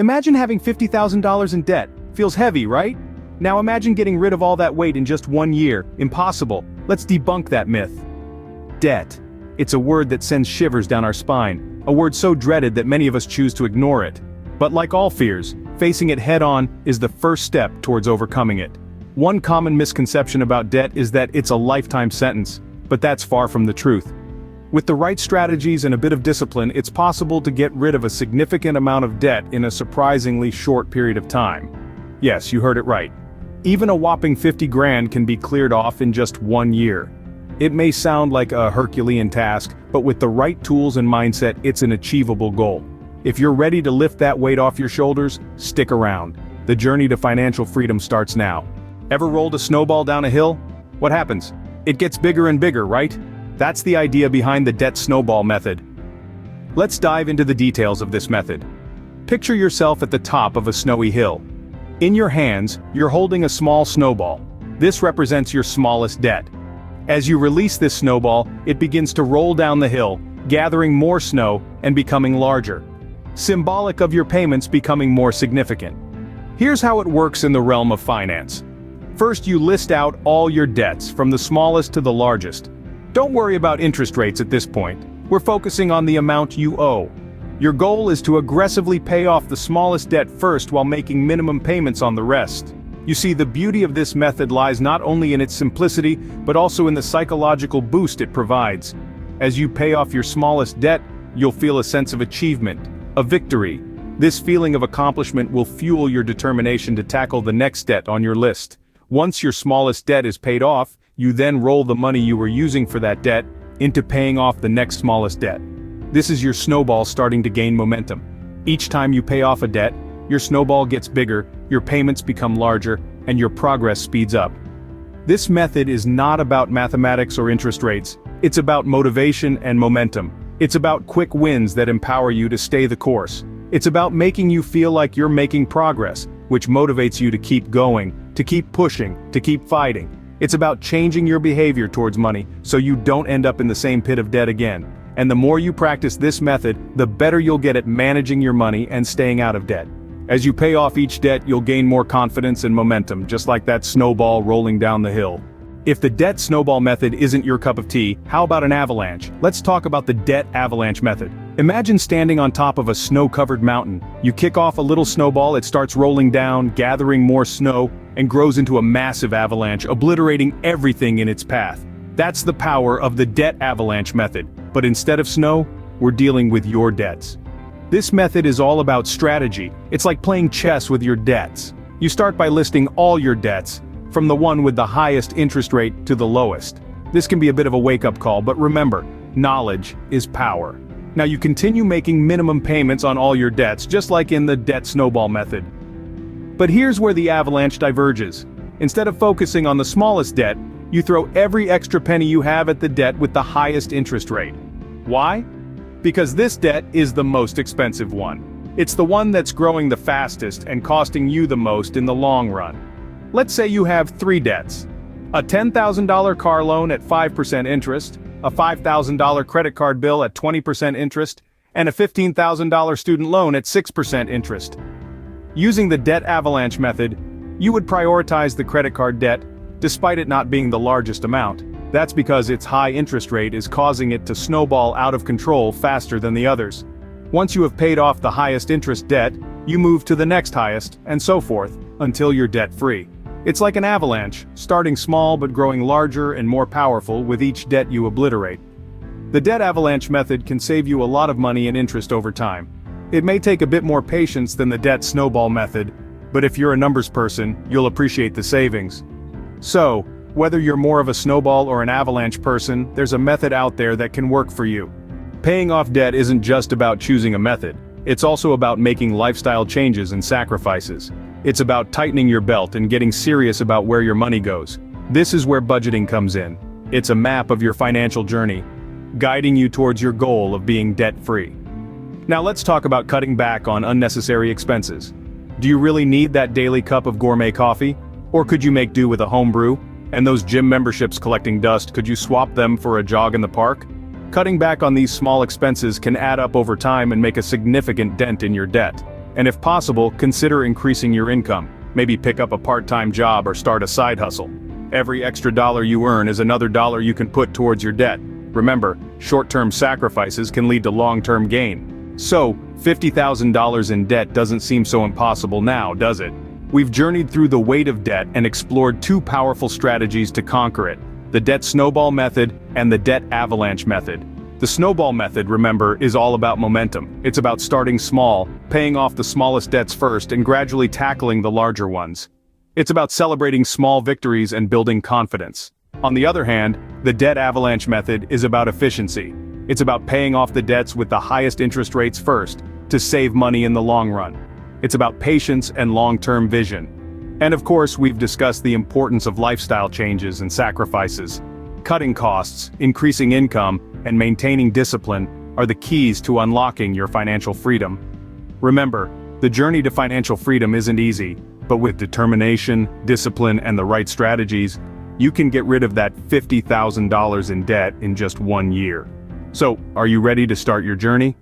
Imagine having $50,000 in debt. Feels heavy, right? Now imagine getting rid of all that weight in just 1 year. Impossible. Let's debunk that myth. Debt. It's a word that sends shivers down our spine, a word so dreaded that many of us choose to ignore it. But like all fears, facing it head-on is the first step towards overcoming it. One common misconception about debt is that it's a lifetime sentence, but that's far from the truth. With the right strategies and a bit of discipline, it's possible to get rid of a significant amount of debt in a surprisingly short period of time. Yes, you heard it right. Even a whopping 50 grand can be cleared off in just 1 year. It may sound like a Herculean task, but with the right tools and mindset, it's an achievable goal. If you're ready to lift that weight off your shoulders, stick around. The journey to financial freedom starts now. Ever rolled a snowball down a hill? What happens? It gets bigger and bigger, right? That's the idea behind the debt snowball method. Let's dive into the details of this method. Picture yourself at the top of a snowy hill. In your hands, you're holding a small snowball. This represents your smallest debt. As you release this snowball, it begins to roll down the hill, gathering more snow and becoming larger. Symbolic of your payments becoming more significant. Here's how it works in the realm of finance. First, you list out all your debts, from the smallest to the largest. Don't worry about interest rates at this point. We're focusing on the amount you owe. Your goal is to aggressively pay off the smallest debt first while making minimum payments on the rest. You see, the beauty of this method lies not only in its simplicity, but also in the psychological boost it provides. As you pay off your smallest debt, you'll feel a sense of achievement, a victory. This feeling of accomplishment will fuel your determination to tackle the next debt on your list. Once your smallest debt is paid off, you then roll the money you were using for that debt into paying off the next smallest debt. This is your snowball starting to gain momentum. Each time you pay off a debt, your snowball gets bigger, your payments become larger, and your progress speeds up. This method is not about mathematics or interest rates. It's about motivation and momentum. It's about quick wins that empower you to stay the course. It's about making you feel like you're making progress, which motivates you to keep going, to keep pushing, to keep fighting. It's about changing your behavior towards money so you don't end up in the same pit of debt again. And the more you practice this method, the better you'll get at managing your money and staying out of debt. As you pay off each debt, you'll gain more confidence and momentum, just like that snowball rolling down the hill. If the debt snowball method isn't your cup of tea, how about an avalanche? Let's talk about the debt avalanche method. Imagine standing on top of a snow-covered mountain. You kick off a little snowball, it starts rolling down, gathering more snow, and grows into a massive avalanche, obliterating everything in its path. That's the power of the debt avalanche method. But instead of snow, we're dealing with your debts. This method is all about strategy. It's like playing chess with your debts. You start by listing all your debts, from the one with the highest interest rate to the lowest. This can be a bit of a wake-up call, but remember, knowledge is power. Now you continue making minimum payments on all your debts, just like in the debt snowball method. But here's where the avalanche diverges. Instead of focusing on the smallest debt, you throw every extra penny you have at the debt with the highest interest rate. Why? Because this debt is the most expensive one. It's the one that's growing the fastest and costing you the most in the long run. Let's say you have 3 debts. A $10,000 car loan at 5% interest, a $5,000 credit card bill at 20% interest, and a $15,000 student loan at 6% interest. Using the debt avalanche method, you would prioritize the credit card debt, despite it not being the largest amount. That's because its high interest rate is causing it to snowball out of control faster than the others. Once you have paid off the highest interest debt, you move to the next highest, and so forth, until you're debt-free. It's like an avalanche, starting small but growing larger and more powerful with each debt you obliterate. The debt avalanche method can save you a lot of money and interest over time. It may take a bit more patience than the debt snowball method, but if you're a numbers person, you'll appreciate the savings. So, whether you're more of a snowball or an avalanche person, there's a method out there that can work for you. Paying off debt isn't just about choosing a method. It's also about making lifestyle changes and sacrifices. It's about tightening your belt and getting serious about where your money goes. This is where budgeting comes in. It's a map of your financial journey, guiding you towards your goal of being debt-free. Now let's talk about cutting back on unnecessary expenses. Do you really need that daily cup of gourmet coffee? Or could you make do with a home brew? And those gym memberships collecting dust, could you swap them for a jog in the park? Cutting back on these small expenses can add up over time and make a significant dent in your debt. And if possible, consider increasing your income. Maybe pick up a part-time job or start a side hustle. Every extra dollar you earn is another dollar you can put towards your debt. Remember, short-term sacrifices can lead to long-term gain. So, $50,000 in debt doesn't seem so impossible now, does it? We've journeyed through the weight of debt and explored two powerful strategies to conquer it: the debt snowball method and the debt avalanche method. The snowball method, remember, is all about momentum. It's about starting small, paying off the smallest debts first, and gradually tackling the larger ones. It's about celebrating small victories and building confidence. On the other hand, the debt avalanche method is about efficiency. It's about paying off the debts with the highest interest rates first, to save money in the long run. It's about patience and long-term vision. And of course, we've discussed the importance of lifestyle changes and sacrifices. Cutting costs, increasing income, and maintaining discipline are the keys to unlocking your financial freedom. Remember, the journey to financial freedom isn't easy, but with determination, discipline, and the right strategies, you can get rid of that $50,000 in debt in just 1 year. So, are you ready to start your journey?